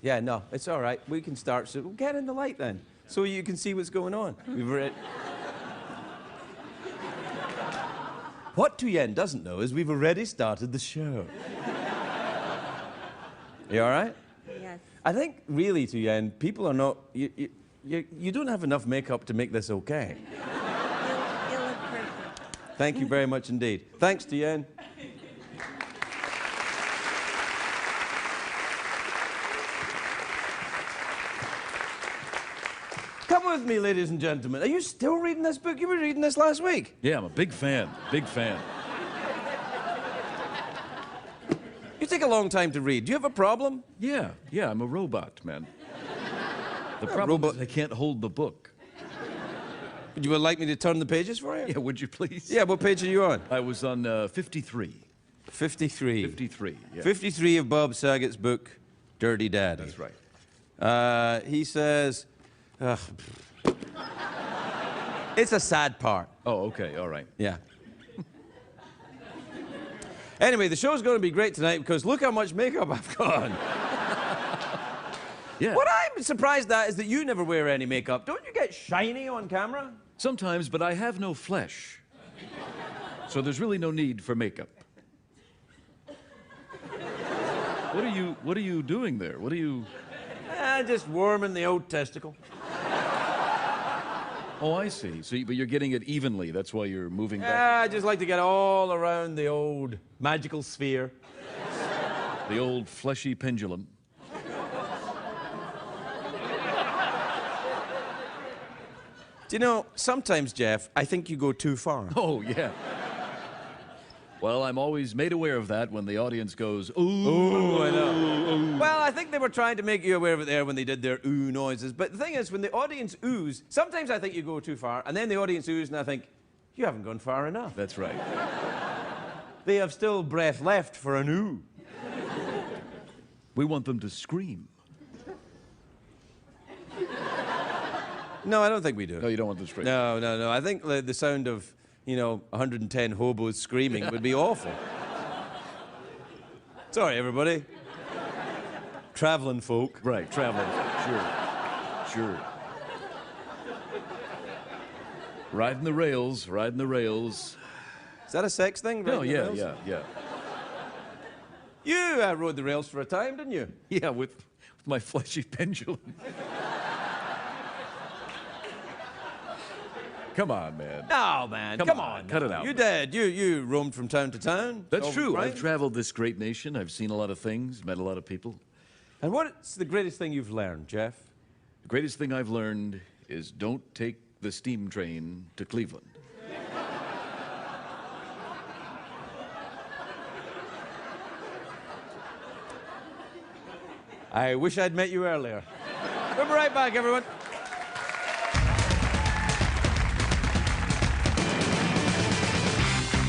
Yeah, no, it's all right. We can start. So we'll get in the light then, so you can see what's going on. We've read. What Tuyen doesn't know is we've already started the show. You all right? Yes. I think, really, Tuyen, people are not... You don't have enough makeup to make this okay. You look perfect. Thank you very much indeed. Thanks, Tuyen. Come with me, ladies and gentlemen. Are you still reading this book? You were reading this last week. Yeah, I'm a big fan. Big fan. You take a long time to read. Do you have a problem? Yeah, I'm a robot, man. The problem is I can't hold the book. Would you like me to turn the pages for you? Yeah, would you please? Yeah, what page are you on? I was on 53. 53. 53, yeah. 53 of Bob Saget's book, Dirty Daddy. That's right. He says... it's a sad part. Oh, okay, all right. Yeah. Anyway, the show's going to be great tonight because look how much makeup I've got on. Yeah. What I'm surprised at is that you never wear any makeup. Don't you get shiny on camera? Sometimes, but I have no flesh. So there's really no need for makeup. What are you doing there? What are you... Just warming the old testicle. Oh, I see. So, but you're getting it evenly. That's why you're moving back. I just like to get all around the old magical sphere. The old fleshy pendulum. Do you know, sometimes, Jeff, I think you go too far. Oh, yeah. Well, I'm always made aware of that when the audience goes, ooh. Ooh, I know. Ooh. Well, I think they were trying to make you aware of it there when they did their ooh noises. But the thing is, when the audience oohs, sometimes I think you go too far, and then the audience oohs, and I think, you haven't gone far enough. That's right. They have still breath left for an ooh. We want them to scream. No, I don't think we do. No, you don't want them to scream. No. I think the sound of, 110 hobos screaming would be awful. Sorry, everybody. Traveling folk. Right, traveling folk. Sure. Riding the rails. Is that a sex thing? No, yeah. You rode the rails for a time, didn't you? Yeah, with my fleshy pendulum. Come on, man. No, man. Come on. Cut it out. You did. You roamed from town to town. That's true. Right? I've traveled this great nation. I've seen a lot of things, met a lot of people. And what's the greatest thing you've learned, Jeff? The greatest thing I've learned is don't take the steam train to Cleveland. I wish I'd met you earlier. We'll be right back, everyone.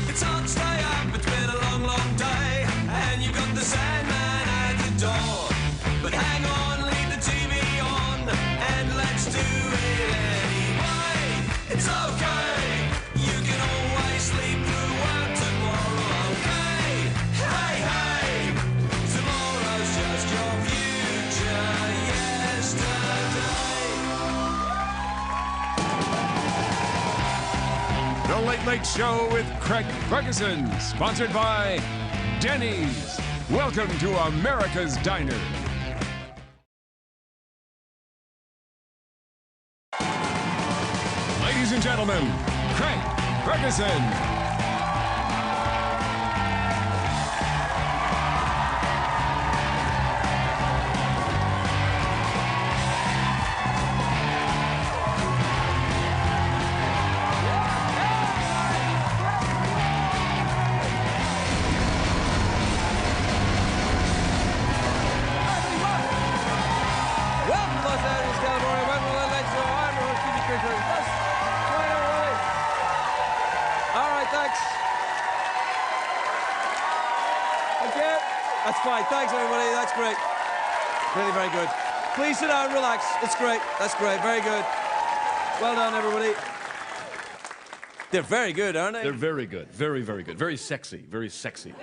It's hard to stay up, it's been a long, long day, and you've got the Sandman at the door. But hang on, leave the TV on, and let's do it anyway. It's okay, you can always sleep through work tomorrow, okay? Hey, tomorrow's just your future yesterday. The Late Late Show with Craig Ferguson, sponsored by Denny's. Welcome to America's Diner. Ladies and gentlemen, Craig Ferguson. Welcome to Los Angeles, California. Welcome to the Late Show. I'm your host, Stevie Christopher. Yes. Right, everybody. All right, thanks. Okay. That's fine. Thanks, everybody. That's great. Really very good. Please sit down, relax. It's great. That's great. Very good. Well done, everybody. They're very good, aren't they? They're very good. Very, very good. Very sexy. Very sexy.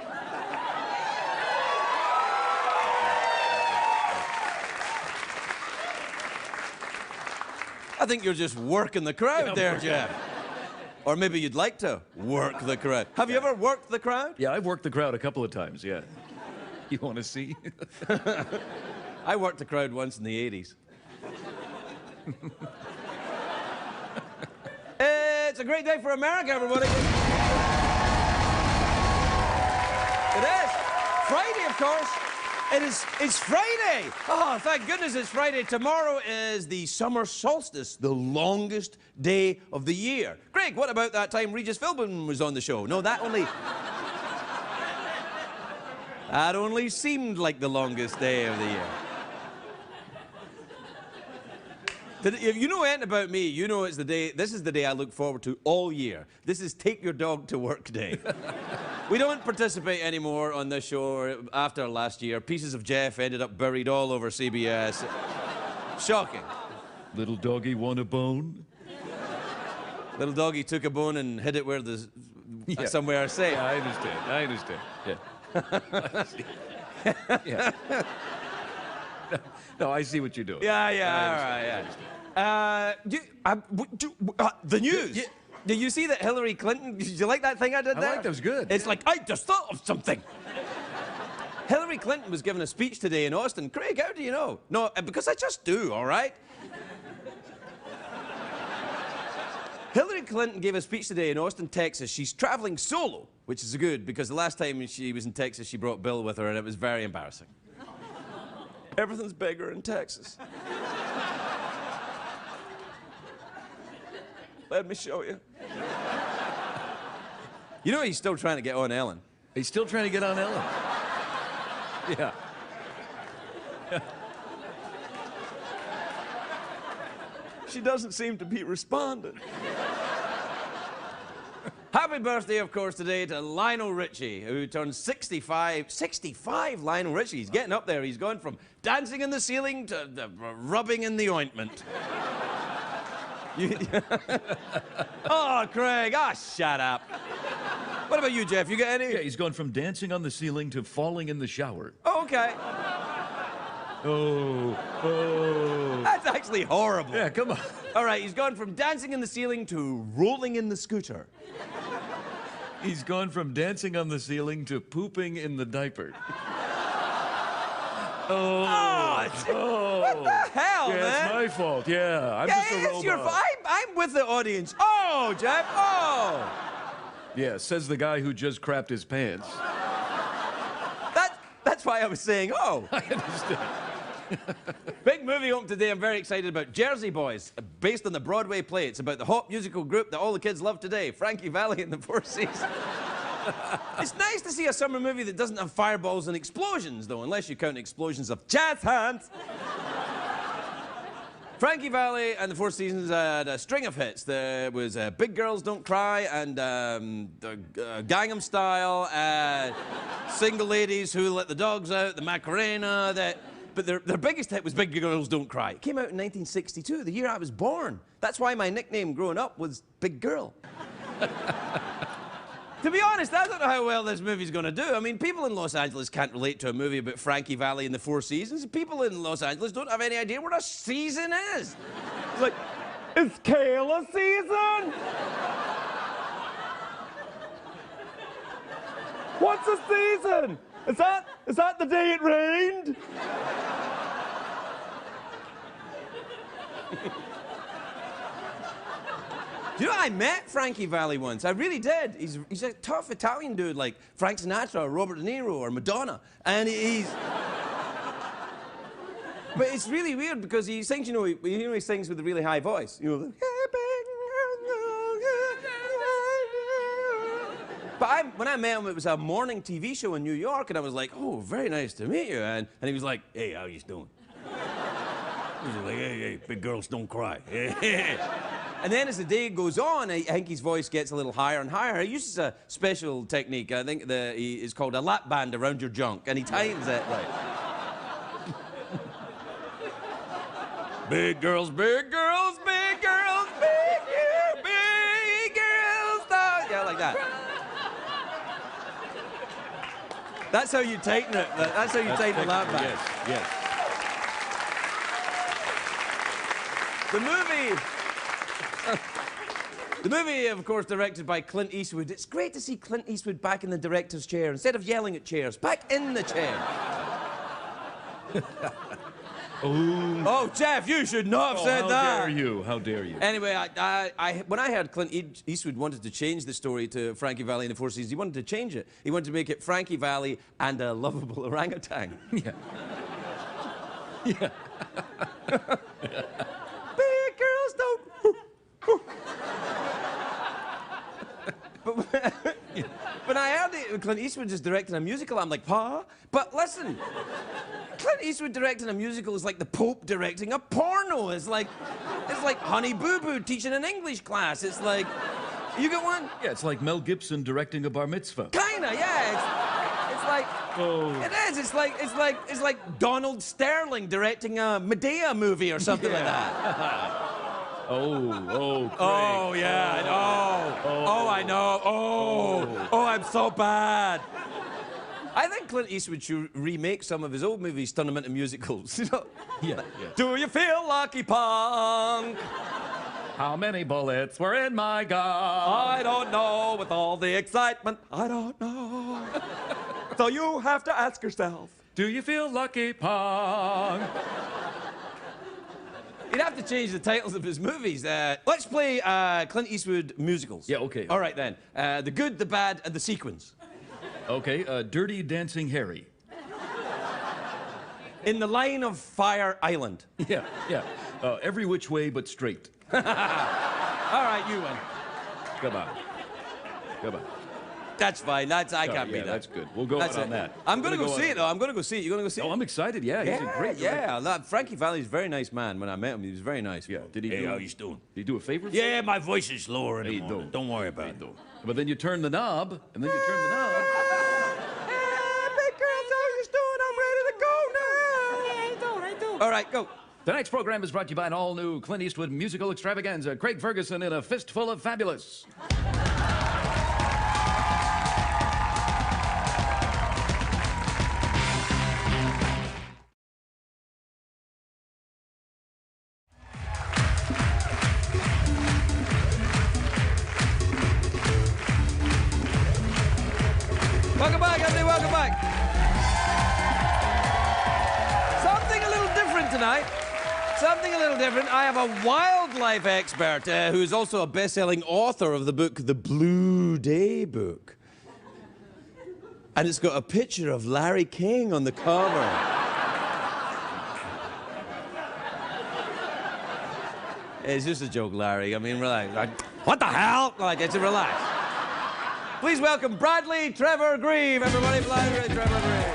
I think you're just working the crowd there, Jeff. Or maybe you'd like to work the crowd. Have you ever worked the crowd? Yeah, I've worked the crowd a couple of times, yeah. You want to see? I worked the crowd once in the 80s. It's a great day for America, everybody. It is. Friday, of course. It's Friday. Oh, thank goodness it's Friday. Tomorrow is the summer solstice, the longest day of the year. Greg, what about that time Regis Philbin was on the show? No, that only seemed like the longest day of the year. If you know anything about me, you know this is the day I look forward to all year. This is take your dog to work day. We don't participate anymore on this show after last year. Pieces of Jeff ended up buried all over CBS. Shocking. Little doggy want a bone? Little doggy took a bone and hid it where somewhere safe. Yeah, I understand. Yeah. Yeah. No, I see what you're doing. Yeah, all right, yeah. The news. Yeah. Did you see that Hillary Clinton, did you like that thing I did there? I liked it, it was good. It's like, I just thought of something. Hillary Clinton was giving a speech today in Austin. Craig, how do you know? No, because I just do, all right? Hillary Clinton gave a speech today in Austin, Texas. She's traveling solo, which is good because the last time she was in Texas, she brought Bill with her and it was very embarrassing. Everything's bigger in Texas. Let me show you. You know he's still trying to get on Ellen. He's still trying to get on Ellen. Yeah. She doesn't seem to be responding. Happy birthday, of course, today to Lionel Richie, who turned 65. 65, Lionel Richie. He's getting up there. He's gone from dancing in the ceiling to rubbing in the ointment. Oh, Craig, shut up. What about you, Jeff? You got any? Yeah, he's gone from dancing on the ceiling to falling in the shower. Oh, okay. Oh. That's actually horrible. Yeah, come on. All right, he's gone from dancing in the ceiling to rolling in the scooter. He's gone from dancing on the ceiling to pooping in the diaper. What the hell, yeah, man? it's my fault. Yeah, I'm just a robot. It's your fault. I'm with the audience. Oh, Jeff. Oh. Yeah, says the guy who just crapped his pants. That's why I was saying, oh. I understand. Big movie open today I'm very excited about. Jersey Boys, based on the Broadway play. It's about the hot musical group that all the kids love today, Frankie Valli and the Four Seasons. It's nice to see a summer movie that doesn't have fireballs and explosions, though, unless you count explosions of jazz hands. Frankie Valli and the Four Seasons had a string of hits. There was Big Girls Don't Cry and Gangnam Style, Single Ladies Who Let the Dogs Out, the Macarena. But their biggest hit was Big Girls Don't Cry. It came out in 1962, the year I was born. That's why my nickname growing up was Big Girl. To be honest, I don't know how well this movie's going to do. I mean, people in Los Angeles can't relate to a movie about Frankie Valli and the Four Seasons. People in Los Angeles don't have any idea what a season is. It's like, is Kayla season? What's a season? Is that the day it rained? Do you know, I met Frankie Valli once. I really did. He's a tough Italian dude like Frank Sinatra or Robert De Niro or Madonna. And he's... But it's really weird because he sings, you know, he sings with a really high voice. You know, But when I met him, it was a morning TV show in New York, and I was like, oh, very nice to meet you. And he was like, hey, how you doing? He was like, hey, big girls don't cry. And then as the day goes on, I think his voice gets a little higher and higher. He uses a special technique. I think it's called a lap band around your junk, and he times it right. Big girls, big girls, big girls, big girls. Yeah, like that. That's how you tighten it. That's how you tighten the lap band. Yes, yes. The movie... The movie, of course, directed by Clint Eastwood. It's great to see Clint Eastwood back in the director's chair. Instead of yelling at chairs, back in the chair. Oh, Jeff, you should not have said that. How dare you? How dare you? Anyway, when I heard Clint Eastwood wanted to change the story to Frankie Valli and the Four Seasons, he wanted to change it. He wanted to make it Frankie Valli and a lovable orangutan. Yeah. Yeah. Big girls don't... But when I heard it, Clint Eastwood just directing a musical, I'm like, huh? But listen, Clint Eastwood directing a musical is like the Pope directing a porno. It's like Honey Boo Boo teaching an English class. It's like, you get one? Yeah, it's like Mel Gibson directing a bar mitzvah. Kinda, yeah. It's like, it is. It's like Donald Sterling directing a Medea movie or something like that. Oh, Craig. Oh, yeah, I know. Oh, I know. Oh, I'm so bad. I think Clint Eastwood should remake some of his old movies, turn them into musicals. You know? Yeah. Do you feel lucky, punk? How many bullets were in my gun? I don't know. With all the excitement, I don't know. So you have to ask yourself. Do you feel lucky, punk? You'd have to change the titles of his movies. Let's play Clint Eastwood musicals. Yeah, okay. All right, then. The Good, the Bad, and the Sequins. Okay, Dirty Dancing Harry. In the Line of Fire Island. Yeah. Every Which Way But Straight. All right, you win. Come on. That's fine. I can't beat that. That's good. We'll go out on that. I'm going to go see it, though. I'm going to go see it. You're going to go see it? Oh, I'm excited. Yeah, he's a great director. Yeah. Frankie Valli's a very nice man. When I met him, he was very nice. Yeah. Did he Hey, do? how you doing? Did he do a favor? Yeah, my voice is lower in the Hey, morning. Don't worry about it. But then you turn the knob, and then you turn the knob. Hey, big girls, how you doing? I'm ready to go now. I do. All right, go. Tonight's program is brought to you by an all-new Clint Eastwood musical extravaganza. Craig Ferguson in A Fistful of Fabulous. Welcome back, everybody. Welcome back. Something a little different tonight. Something a little different. I have a wildlife expert who's also a best-selling author of the book, The Blue Day Book. And it's got a picture of Larry King on the cover. It's just a joke, Larry. I mean, relax. What the hell? Like, it's a relax. Please welcome Bradley Trevor Greive, everybody. Bradley Trevor Greive.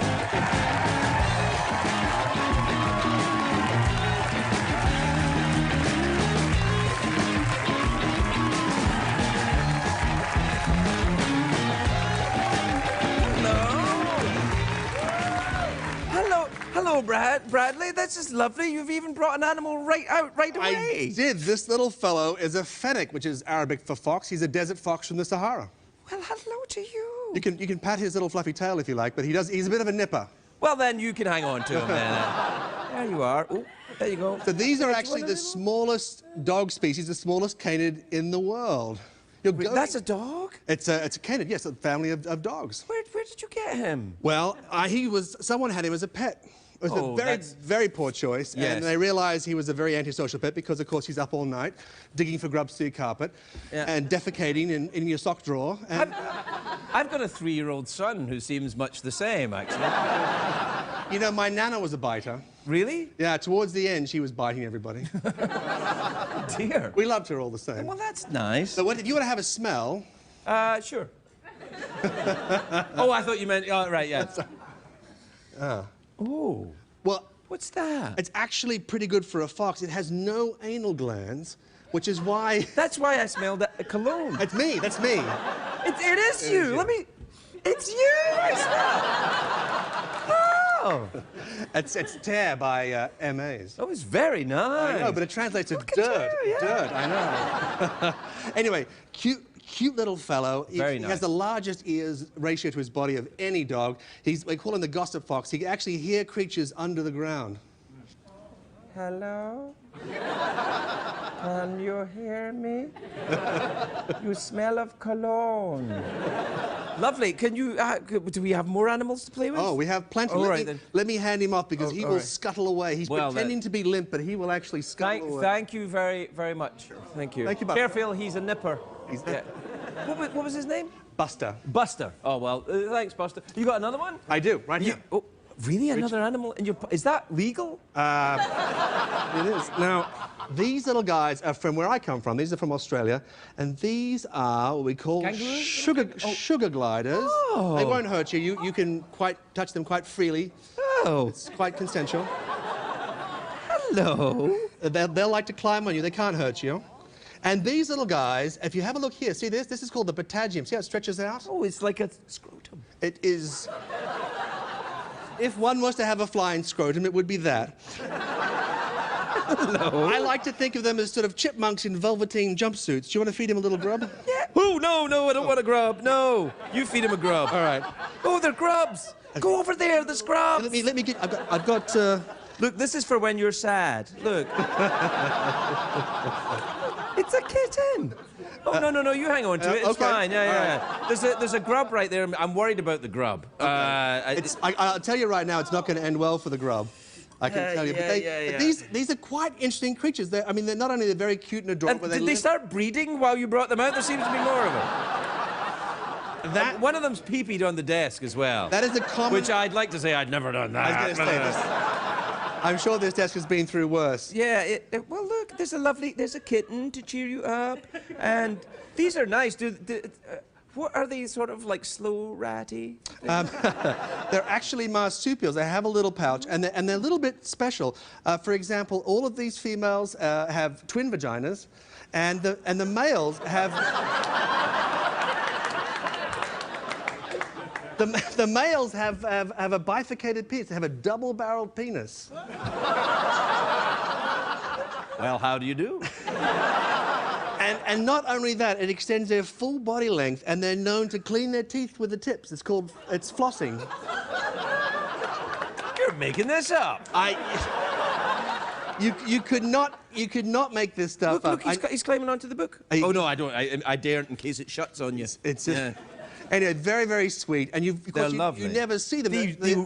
Hello, Bradley. This is lovely. You've even brought an animal right away. I did. This little fellow is a fennec, which is Arabic for fox. He's a desert fox from the Sahara. Well, hello to you. You can pat his little fluffy tail if you like, but he's a bit of a nipper. Well, then you can hang on to him, then. There you are. Oh, there you go. So these are actually the smallest dog species, the smallest canid in the world. Wait, that's a dog? It's a canid, yes, a family of dogs. Where did you get him? Well, someone had him as a pet. It was a very poor choice, Yes. and they realized he was a very antisocial pet because, of course, he's up all night digging for grubs through your carpet and defecating in your sock drawer. And I've got a 3-year-old son who seems much the same, actually. you know, my nana was a biter. Really? Yeah, towards the end, she was biting everybody. Dear. We loved her all the same. Well, that's nice. So if you want to have a smell... Sure. Oh, I thought you meant... Oh, right, yeah. Oh. Well... What's that? It's actually pretty good for a fox. It has no anal glands, which is why... That's why I smelled that cologne. That's me. That's me. It is you. Let me... It's you I smell. Oh. It's tear by MAs. That was very nice. I know, but it translates to Look at dirt. you, yeah. Dirt, I know. Anyway, cute little fellow. Very He nice. has the largest ears ratio to his body of any dog. We call him the gossip fox. He can actually hear creatures under the ground. Hello? Can you hear me? You smell of cologne. Lovely. Can you, do we have more animals to play with? Oh, we have plenty. Let me hand him off because he will scuttle away. He's pretending to be limp, but he will actually scuttle away. Thank you very, very much. Thank you. Thank you, Buster. Careful, he's a nipper. Yeah. What was his name? Buster. Buster. Oh, well, thanks, Buster. You got another one? I do, right here. Oh, really? Another animal in your... Is that legal? It is. Now, these little guys are from where I come from. These are from Australia. And these are what we call sugar gliders. Oh. They won't hurt you. You can touch them quite freely. Oh. It's quite consensual. Hello. They'll like to climb on you. They can't hurt you. And these little guys, if you have a look here, see this? This is called the patagium. See how it stretches out? Oh, it's like a scrotum. It is... If one was to have a flying scrotum, it would be that. Hello. I like to think of them as sort of chipmunks in velveteen jumpsuits. Do you want to feed him a little grub? Yeah. Oh, no, I don't want a grub. No. You feed him a grub. All right. Oh, they're grubs. Go over there, there's grubs. Let me get... I've got... Look, this is for when you're sad. Look. It's a kitten. Oh, no, you hang on to it. It's okay. fine. Yeah. There's a grub right there. I'm worried about the grub. Okay. I'll tell you right now, it's not going to end well for the grub. I can tell you. But these are quite interesting creatures. They're not only very cute and adorable, did they start breeding while you brought them out? There seems to be more of them. One of them's pee-peed on the desk as well. That is a common... Which I'd like to say I'd never done that. I was going to say this. I'm sure this desk has been through worse. Yeah, well, look, there's a kitten to cheer you up. And these are nice. What are they, sort of like slow ratty? They're actually marsupials. They have a little pouch, and they're a little bit special. For example, all of these females have twin vaginas, and the males have... The males have a bifurcated penis. They have a double-barreled penis. Well, how do you do? And not only that, it extends their full body length, and they're known to clean their teeth with the tips. It's flossing. You're making this up. You could not make this stuff up. Look, he's climbing onto the book. Oh no, I don't. I daren't in case it shuts on you. It's just. Anyway, very, very sweet, and they're lovely. You never see them.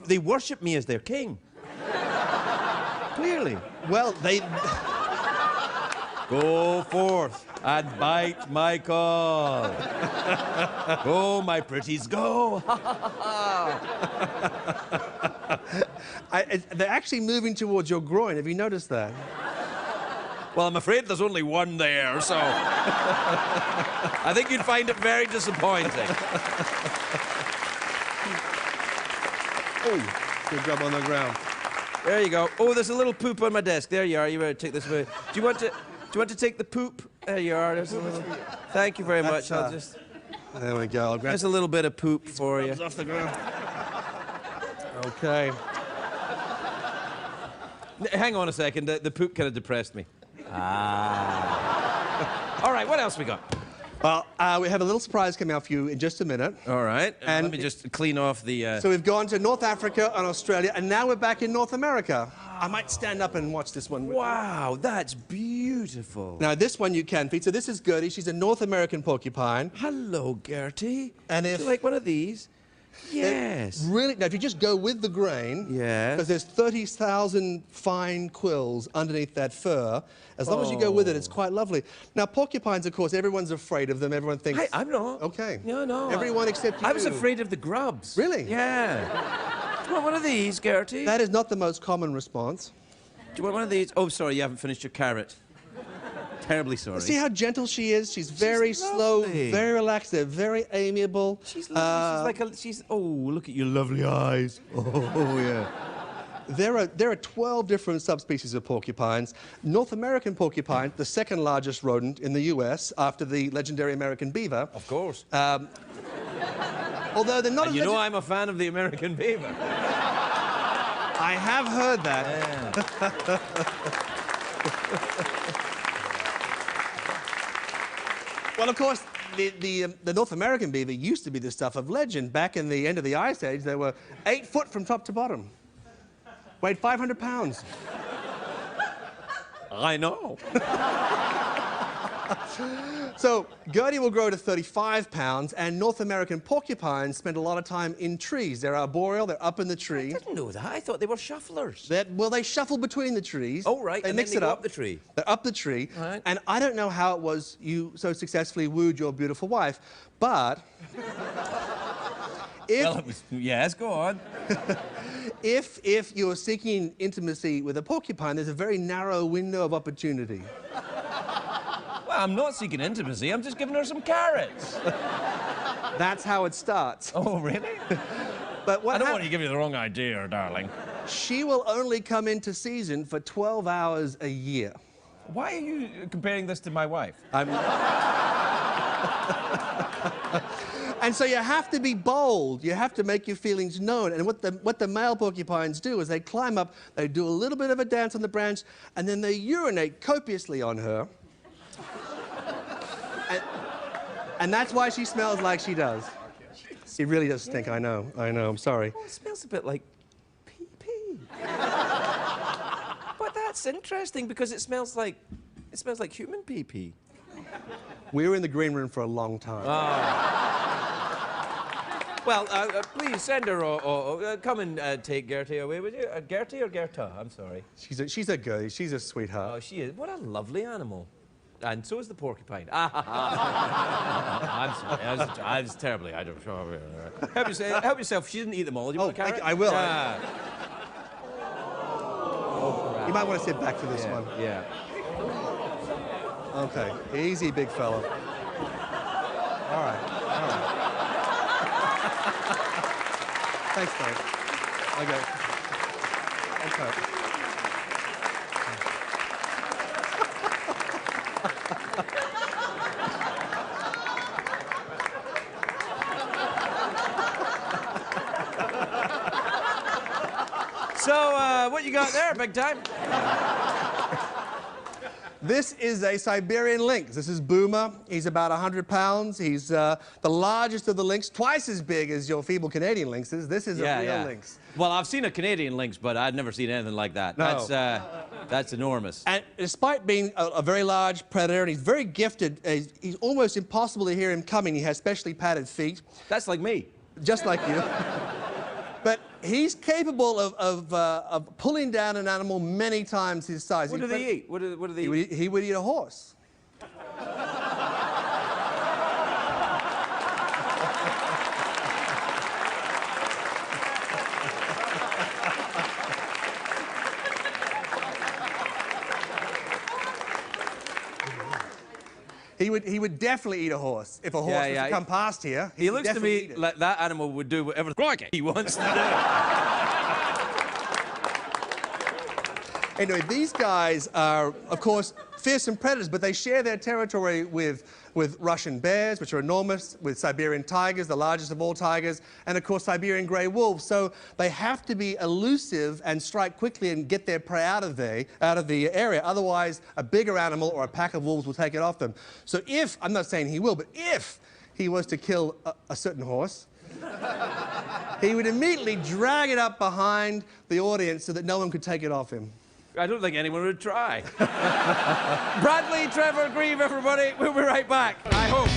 They worship me as their king. Clearly. Well, they... Go forth and bite my call. Go, my pretties, go. They're actually moving towards your groin. Have you noticed that? Well, I'm afraid there's only one there, so... I think you'd find it very disappointing. Oh, good job on the ground. There you go. Oh, there's a little poop on my desk. There you are. You better take this away. Do you want to take the poop? There you are. There's a little... Thank you very much. I'll just... There we go. There's a little bit of poop for you. Off the ground. Okay. Hang on a second. The poop kind of depressed me. All right, what else we got? Well, we have a little surprise coming out for you in just a minute. All right. And let me just clean off the... So we've gone to North Africa and Australia, and now we're back in North America. I might stand up and watch this one. Wow, that's beautiful. Now, this one you can feed. So this is Gertie. She's a North American porcupine. Hello, Gertie. And if... Do you like one of these? Yes. Really? Now, if you just go with the grain, because there's 30,000 fine quills underneath that fur, as long as you go with it, it's quite lovely. Now, porcupines, of course, everyone's afraid of them. Everyone thinks... I'm not. Okay. No. Everyone except you. I was afraid of the grubs. Really? Yeah. Do you want one of these, Gertie? That is not the most common response. Do you want one of these? Oh, sorry, you haven't finished your carrot. Terribly sorry. See how gentle she is? She's very slow, very relaxed. They're very amiable. She's lovely. Oh, look at your lovely eyes. Oh, yeah. There are 12 different subspecies of porcupines. North American porcupine, the second largest rodent in the US after the legendary American beaver. Of course. Although they're not and you know I'm a fan of the American beaver. I have heard that. Yeah. Well, of course, the North American beaver used to be the stuff of legend. Back in the end of the Ice Age, they were 8 foot from top to bottom. Weighed 500 pounds. I know. So Gertie will grow to 35 pounds, and North American porcupines spend a lot of time in trees. They're arboreal, they're up in the tree. I didn't know that. I thought they were shufflers. Well, they shuffle between the trees. Oh, right. They And mix then it they go up. up the tree. They're up the tree. Right. And I don't know how it was you so successfully wooed your beautiful wife, but Well, it was... Yes, go on. if you're seeking intimacy with a porcupine, there's a very narrow window of opportunity. Well, I'm not seeking intimacy. I'm just giving her some carrots. That's how it starts. Oh, really? But what I don't want to give you the wrong idea, darling. She will only come into season for 12 hours a year. Why are you comparing this to my wife? And so you have to be bold. You have to make your feelings known. And what the male porcupines do is they climb up, they do a little bit of a dance on the branch, and then they urinate copiously on her. And that's why she smells like she does. It really does stink, I know, I'm sorry. Oh, it smells a bit like pee-pee. But that's interesting because it smells like human pee-pee. We were in the green room for a long time. Well, please send her or come and take Gertie away with you. Gertie or Gerta? I'm sorry. She's a girlie. She's a sweetheart. Oh, she is. What a lovely animal. And so is the porcupine. I'm sorry. I was terribly. I don't. Help yourself. She didn't eat them all. Do you want a carrot? I will. Yeah. You might want to sit back for this one. Yeah. Okay. Easy, big fella. All right. Thanks, Dave. Okay. So, what you got there, big time? This is a Siberian lynx. This is Boomer. He's about 100 pounds. He's the largest of the lynx, twice as big as your feeble Canadian lynxes. This is a real lynx. Well, I've seen a Canadian lynx, but I've never seen anything like that. No. That's enormous. And despite being a very large predator, and he's very gifted, he's almost impossible to hear him coming. He has specially padded feet. That's like me. Just like you. But he's capable of pulling down an animal many times his size. What do they eat? What do they eat? He would eat a horse. He would definitely eat a horse if a horse was to come past here. He looks to me like that animal would do whatever he wants to do. Anyway, these guys are, of course, fearsome predators, but they share their territory with Russian bears, which are enormous, with Siberian tigers, the largest of all tigers, and, of course, Siberian grey wolves. So they have to be elusive and strike quickly and get their prey out of the area. Otherwise, a bigger animal or a pack of wolves will take it off them. So if, I'm not saying he will, but if he was to kill a certain horse, he would immediately drag it up behind the audience so that no one could take it off him. I don't think anyone would try. Bradley, Trevor Greive, everybody. We'll be right back. I hope.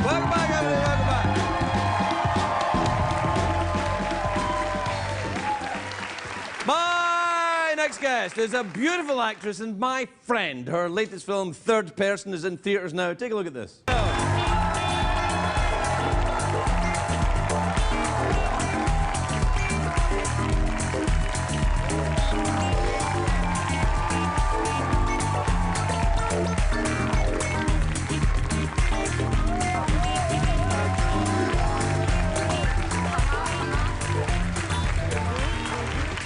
Welcome back, everybody. Welcome back. My next guest is a beautiful actress and my friend. Her latest film, Third Person, is in theaters now. Take a look at this.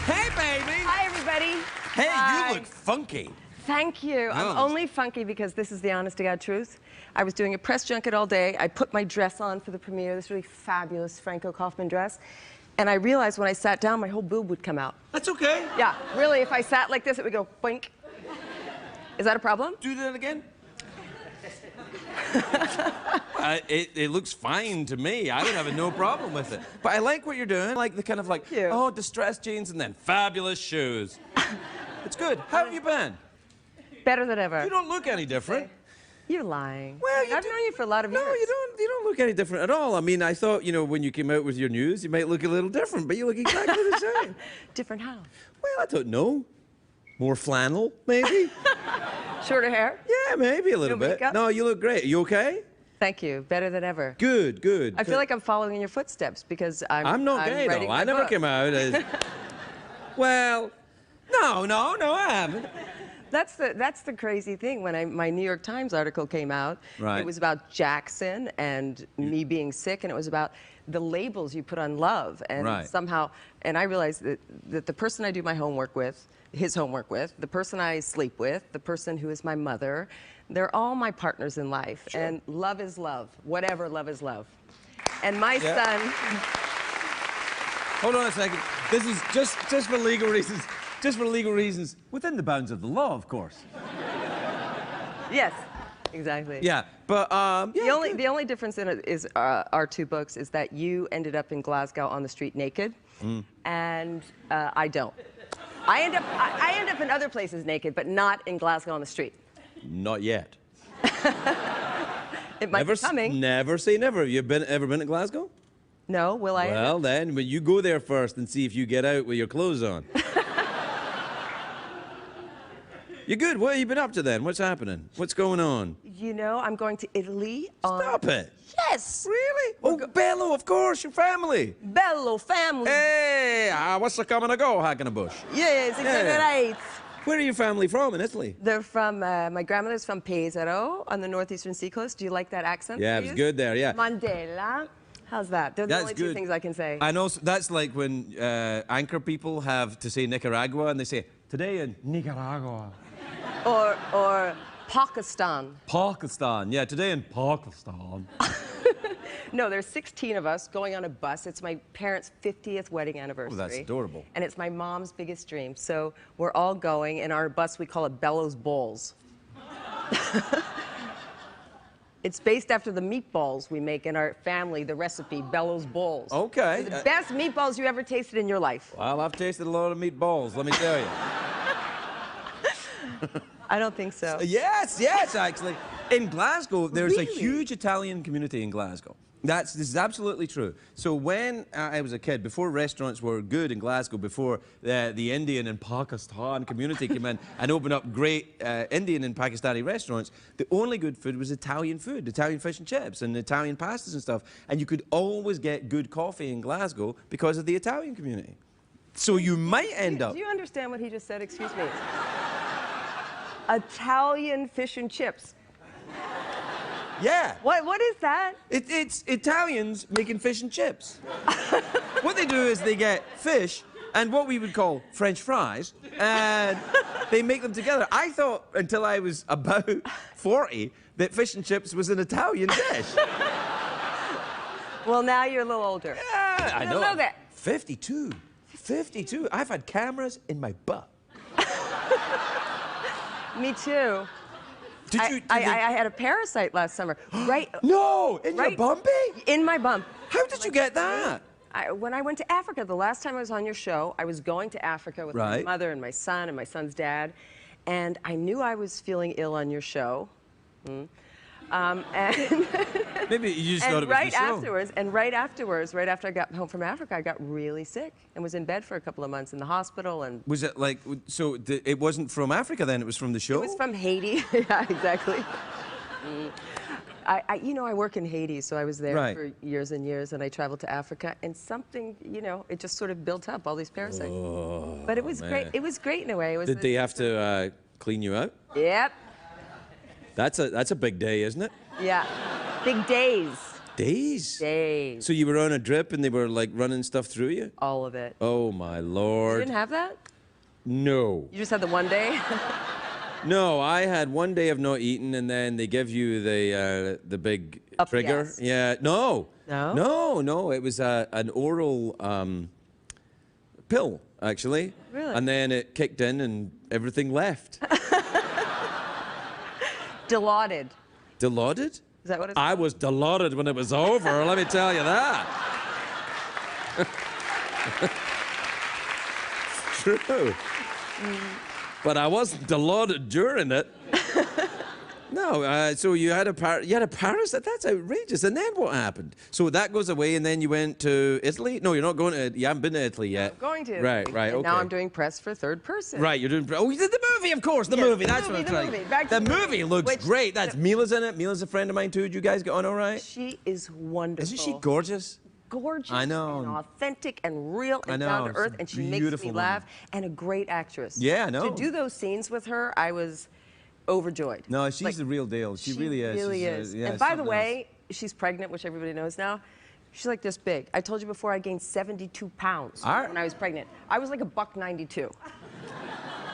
Hey, baby. Hi, everybody. Hey, Hi. you look funky. Thank you. I'm Oh. only funky because this is the honest to God truth. I was doing a press junket all day. I put my dress on for the premiere, this really fabulous Franco Kaufman dress. And I realized when I sat down, my whole boob would come out. That's okay. Yeah, really, if I sat like this, it would go boink. Is that a problem? Do that again. It looks fine to me. I would have no problem with it. But I like what you're doing. Like the kind of like, oh, distressed jeans and then fabulous shoes. It's good. How have you been? Better than ever. You don't look any different. You're lying. Well, I've known you for a lot of years. No, you don't look any different at all. I mean, I thought, you know, when you came out with your news, you might look a little different, but you look exactly the same. Different how? Well, I don't know. More flannel, maybe? Shorter hair? Yeah, maybe a little No bit. makeup? No, you look great. Are you okay? Thank you. Better than ever. Good, good. I feel like I'm following in your footsteps because I'm not gay, writing though. my I never book. came out as... Well, no, I haven't. That's the crazy thing. When my New York Times article came out, Right. it was about Jackson and me being sick, and it was about the labels you put on love. And Right. somehow, and I realized that the person I do my homework with, his homework with, the person I sleep with, the person who is my mother, they're all my partners in life. Sure. And love is love. Whatever love is love. And my Yeah. son... Hold on a second. This is just for legal reasons. Just for legal reasons, within the bounds of the law, of course. Yes, exactly. Yeah, but yeah. The only difference in it is our two books is that you ended up in Glasgow on the street naked, and I don't. I end up in other places naked, but not in Glasgow on the street. Not yet. It might be coming. Never say never. Have you ever been to Glasgow? No, will I? Well, then, when you go there first and see if you get out with your clothes on. You're good. What have you been up to then? What's happening? What's going on? You know, I'm going to Italy on... Stop it. Yes. Really? Oh, Bello, of course, your family. Bello family. Hey, what's the coming to go, Hagenabush? Yes, exactly right. Where are your family from in Italy? They're from, my grandmother's from Pesaro on the northeastern seacoast. Do you like that accent? Yeah, it was good there, yeah. Mandela. How's that? They're the only two things I can say. I know, that's like when anchor people have to say Nicaragua and they say, today in Nicaragua. Or Pakistan. Pakistan, yeah, today in Pakistan. No, there's 16 of us going on a bus. It's my parents' 50th wedding anniversary. Oh, that's adorable. And it's my mom's biggest dream. So we're all going. In our bus, we call it Bello's Bowls. It's based after the meatballs we make in our family, the recipe, Bello's Bowls. Okay. They're the best meatballs you ever tasted in your life. Well, I've tasted a lot of meatballs, let me tell you. I don't think so. Yes, actually. In Glasgow, there's a Really? huge Italian community in Glasgow. This is absolutely true. So when I was a kid, before restaurants were good in Glasgow, before the Indian and Pakistan community came in and opened up great Indian and Pakistani restaurants, the only good food was Italian food, Italian fish and chips and Italian pastas and stuff. And you could always get good coffee in Glasgow because of the Italian community. So you might end up... Do you understand what he just said? Excuse me. Italian fish and chips. Yeah. What is that? It's Italians making fish and chips. What they do is they get fish and what we would call French fries, and they make them together. I thought until I was about 40 that fish and chips was an Italian dish. Well, now you're a little older. Yeah, I know. Know that. 52. 52. I've had cameras in my butt. Me too. I had a parasite last summer. Right. No, in your right bumpy? In my bump. How did you get that? When I went to Africa, the last time I was on your show, I was going to Africa with my mother and my son and my son's dad, and I knew I was feeling ill on your show. And Maybe you just thought it was the show. right after I got home from Africa, I got really sick and was in bed for a couple of months in the hospital. And was it like, so it wasn't from Africa then, it was from the show? it was from Haiti. Yeah, exactly. You know, I work in Haiti, so I was there for years and years, and I traveled to Africa, and something, you know, it just sort of built up, all these parasites. Oh, but it was great. It was great in a way. It was Did they have to clean you out? Yep. That's a big day, isn't it? Yeah. Big days. Days? Days. So you were on a drip and they were like running stuff through you? All of it. Oh my Lord. You didn't have that? No. You just had the one day? No, I had one day of not eating, and then they give you the big Up the trigger. ass. Yeah. No. No? No. It was an oral pill, actually. Really? And then it kicked in, and everything left. Dilaudid. Dilaudid? Is that what it's I called? was dilaudid when it was over, let me tell you that. True. But I wasn't dilaudid during it. No, so you had a parasite? That's outrageous. And then what happened? So that goes away, and then you went to Italy? No, you're not going to. You haven't been to Italy yet. I'm going to. Right, And okay. now I'm doing press for third person. Right, you're doing. Oh, you did the movie, of course. The Yes, movie. the That's movie, what the I'm movie. trying. Back to The the movie movie, looks which- great. That's Mila's in it. Mila's a friend of mine too. Did you guys get on all right? She is wonderful. Isn't she gorgeous? Gorgeous. I know. And authentic and real I and know, down to she's earth, a and she makes beautiful me woman. laugh. And a great actress. Yeah, I know. To do those scenes with her, I was overjoyed. No, she's Like, the real deal. She really is. Really She's, is. yeah, And by the something way, she's pregnant, which everybody knows now. She's like this big. I told you before I gained 72 pounds when I was pregnant. I was like a $192.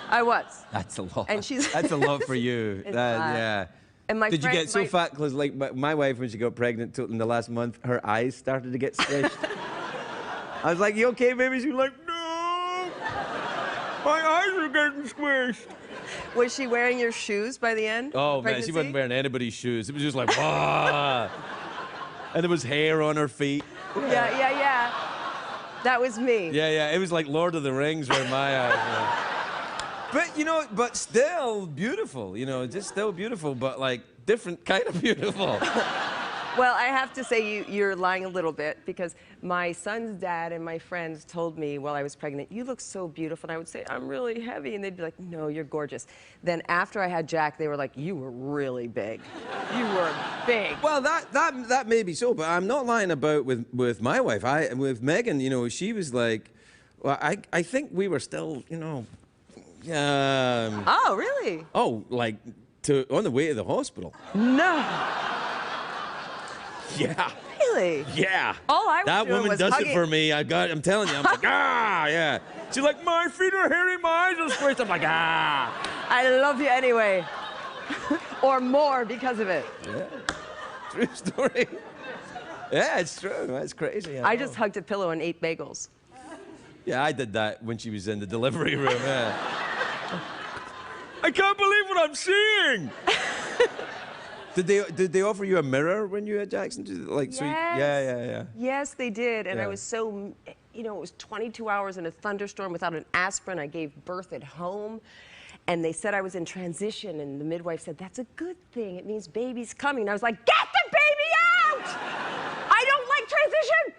I was. else. That's a lot. And she's- That's a lot for you. It's That, a lot. yeah. And my Did you friend- get so my- fat? Because like my wife, when she got pregnant in the last month, her eyes started to get squished. I was like, "You okay, baby?" She was like, "No, my eyes are getting squished." Was she wearing your shoes by the end? Oh of man, she pregnancy? wasn't wearing anybody's shoes. It was just like, "Wah!" And there was hair on her feet. Yeah. That was me. Yeah. It was like Lord of the Rings where my eyes were. But you know, but still beautiful. You know, just still beautiful, but like different kind of beautiful. Well, I have to say you're lying a little bit, because my son's dad and my friends told me while I was pregnant, "You look so beautiful." And I would say, "I'm really heavy." And they'd be like, "No, you're gorgeous." Then after I had Jack, they were like, "You were really big. You were big." Well, that may be so, but I'm not lying about with my wife. With Megan, you know, she was like, well, I think we were still, you know, Oh, really? like on the way to the hospital. No. Yeah. Really? Yeah. All I was that doing woman was does hugging. it for me. I'm telling you, I'm like, yeah. She's like, "My feet are hairy, my eyes are squished." I'm like, I love you anyway. Or more because of it. Yeah. True story. Yeah, it's true. That's crazy. I know. just hugged a pillow and ate bagels. Yeah, I did that when she was in the delivery room. Yeah. I can't believe what I'm seeing. Did they offer you a mirror when you had Jackson? Like, so yeah. Yes, they did. And I Yeah. was so, you know, it was 22 hours in a thunderstorm without an aspirin. I gave birth at home. And they said I was in transition. And the midwife said, "That's a good thing. It means baby's coming." And I was like, "Get the baby out! I don't like transition!"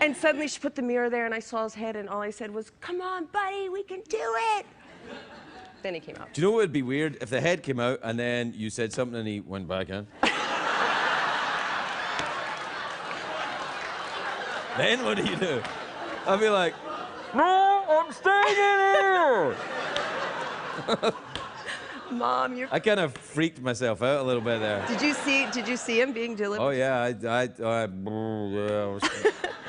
And suddenly she put the mirror there and I saw his head. And all I said was, "Come on, buddy, we can do it." Then he came out. Do you know what would be weird? If the head came out and then you said something and he went back in. Then what do you do? I'd be like, "No, I'm staying in here." Mom, you're. I kind of freaked myself out a little bit there. Did you see him being delivered? Oh yeah,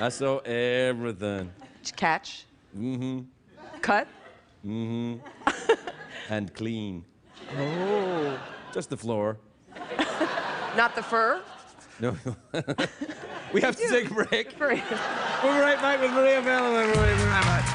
I saw everything. Catch. Cut. And clean. Oh. Just the floor. Not the fur. No. We have to take a break. Furry. We'll be right back with Maria Bello, everybody. We'll be right back.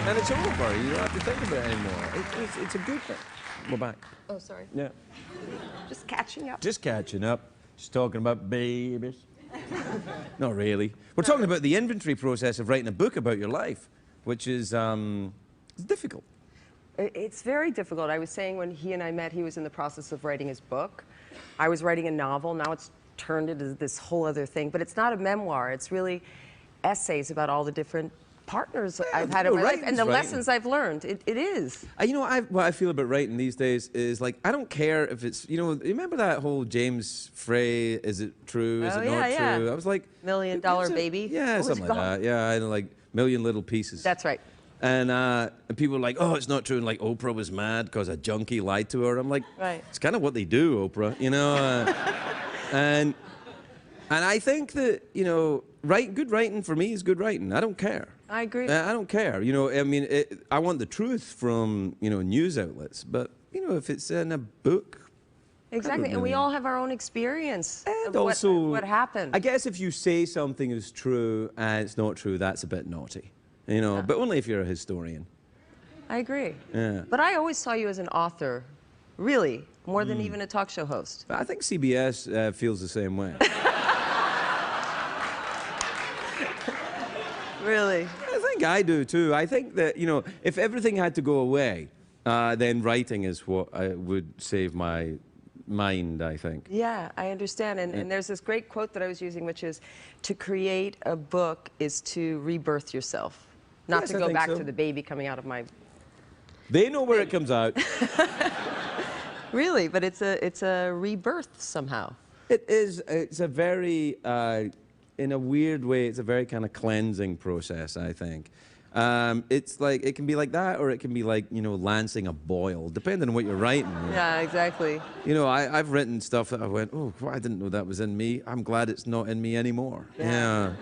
And it's over. You don't have to think about it anymore. It's a good thing. We're back. Oh, sorry. Yeah. Just catching up. Just catching up. Just talking about babies. Not really. We're talking about the inventory process of writing a book about your life, which is difficult. It's very difficult. I was saying when he and I met, he was in the process of writing his book. I was writing a novel. Now it's turned into this whole other thing. But it's not a memoir. It's really essays about all the different partners I've had in my life and the writing's lessons I've learned. It is. You know, what I feel about writing these days is like, I don't care if it's, you know, remember that whole James Frey, is it true, is Oh, it yeah, not yeah. true? I was like... $1 Million Baby? Yeah, What was something it like called? that. Yeah, I like Million Little Pieces. That's right. And people are like, oh, it's not true. And like, Oprah was mad because a junkie lied to her. I'm like, Right. it's kind of what they do, Oprah, you know? And I think that, you know, good writing for me is good writing. I don't care. I agree. I don't care. You know, I mean, I want the truth from, you know, news outlets. But, you know, if it's in a book. Exactly. And we all have our own experience And of also, what happened. I guess if you say something is true and it's not true, that's a bit naughty. You know, but only if you're a historian. I agree. Yeah. But I always saw you as an author, really, more than even a talk show host. But I think CBS feels the same way. Really? I think I do too. I think that, you know, if everything had to go away, then writing is what would save my mind, I think. Yeah, I understand. And there's this great quote that I was using, which is, to create a book is to rebirth yourself. Not Yes, to I go think back so. to the baby coming out of my... They know where it comes out. Really, but it's a rebirth somehow. It is. It's a very, in a weird way, it's a very kind of cleansing process, I think. It's like, it can be like that, or it can be like, you know, lancing a boil, depending on what you're writing. Yeah, exactly. You know, I've written stuff that I went, oh, I didn't know that was in me. I'm glad it's not in me anymore. Yeah.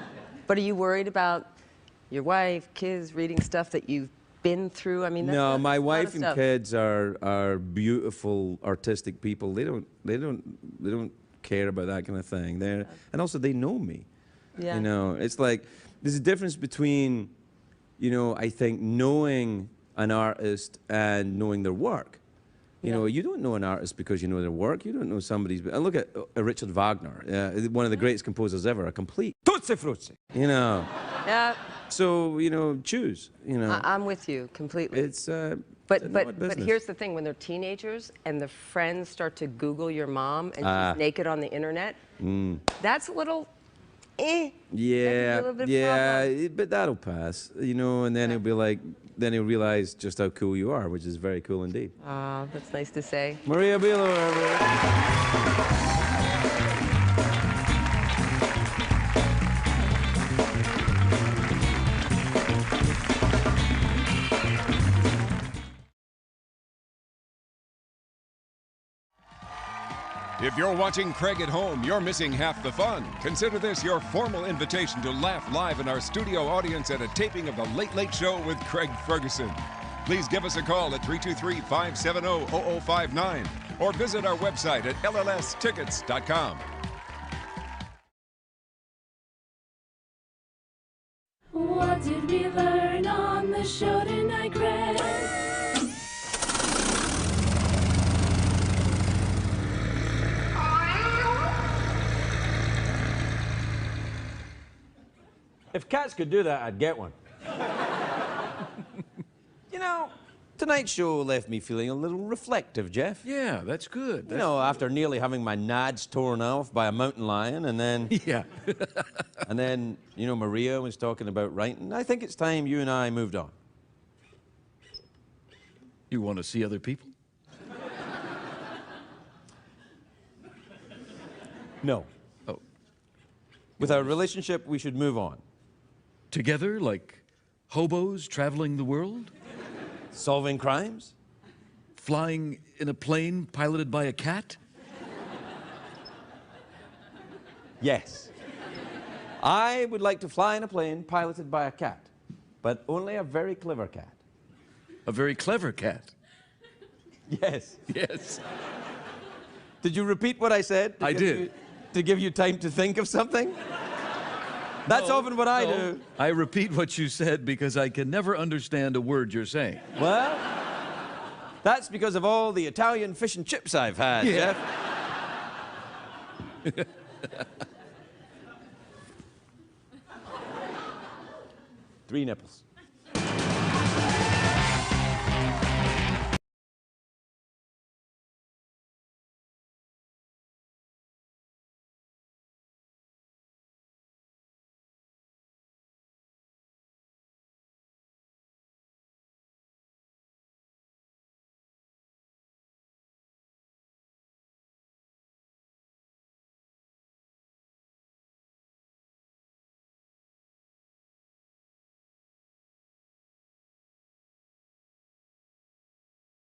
But are you worried about your wife, kids, reading stuff that you've been through? I mean, that's No, a my lot of wife and stuff. kids are beautiful, artistic people. They don't care about that kind of thing. And also they know me. Yeah. You know, it's like there's a difference between, you know, I think knowing an artist and knowing their work. You know, you don't know an artist because you know their work. You don't know somebody's. And look at Richard Wagner, one of the greatest composers ever, a complete tutti frutti. You know. Yeah. So, you know, choose. You know. I'm with you completely. It's an But odd business. here's the thing: when they're teenagers and the friends start to Google your mom and she's naked on the internet, that's a little, That could be a little bit of problem. but that'll pass. You know, and then he'll be like, then he'll realize just how cool you are, which is very cool indeed. That's nice to say. Maria Bello, everybody. If you're watching Craig at home, you're missing half the fun. Consider this your formal invitation to laugh live in our studio audience at a taping of The Late Late Show with Craig Ferguson. Please give us a call at 323-570-0059 or visit our website at llstickets.com. What did we learn on the show tonight, Craig? If cats could do that, I'd get one. You know, tonight's show left me feeling a little reflective, Jeff. Yeah, that's good. You know, after nearly having my nads torn off by a mountain lion, and then... Yeah. And then, you know, Maria was talking about writing. I think it's time you and I moved on. You want to see other people? No. Oh. With our relationship, we should move on. Together, like hobos traveling the world? Solving crimes? Flying in a plane piloted by a cat? Yes. I would like to fly in a plane piloted by a cat, but only a very clever cat. A very clever cat. Yes. Yes. Did you repeat what I said? I did. To give you time to think of something? That's often what I do. I repeat what you said because I can never understand a word you're saying. Well, that's because of all the Italian fish and chips I've had, Jeff. 3 nipples.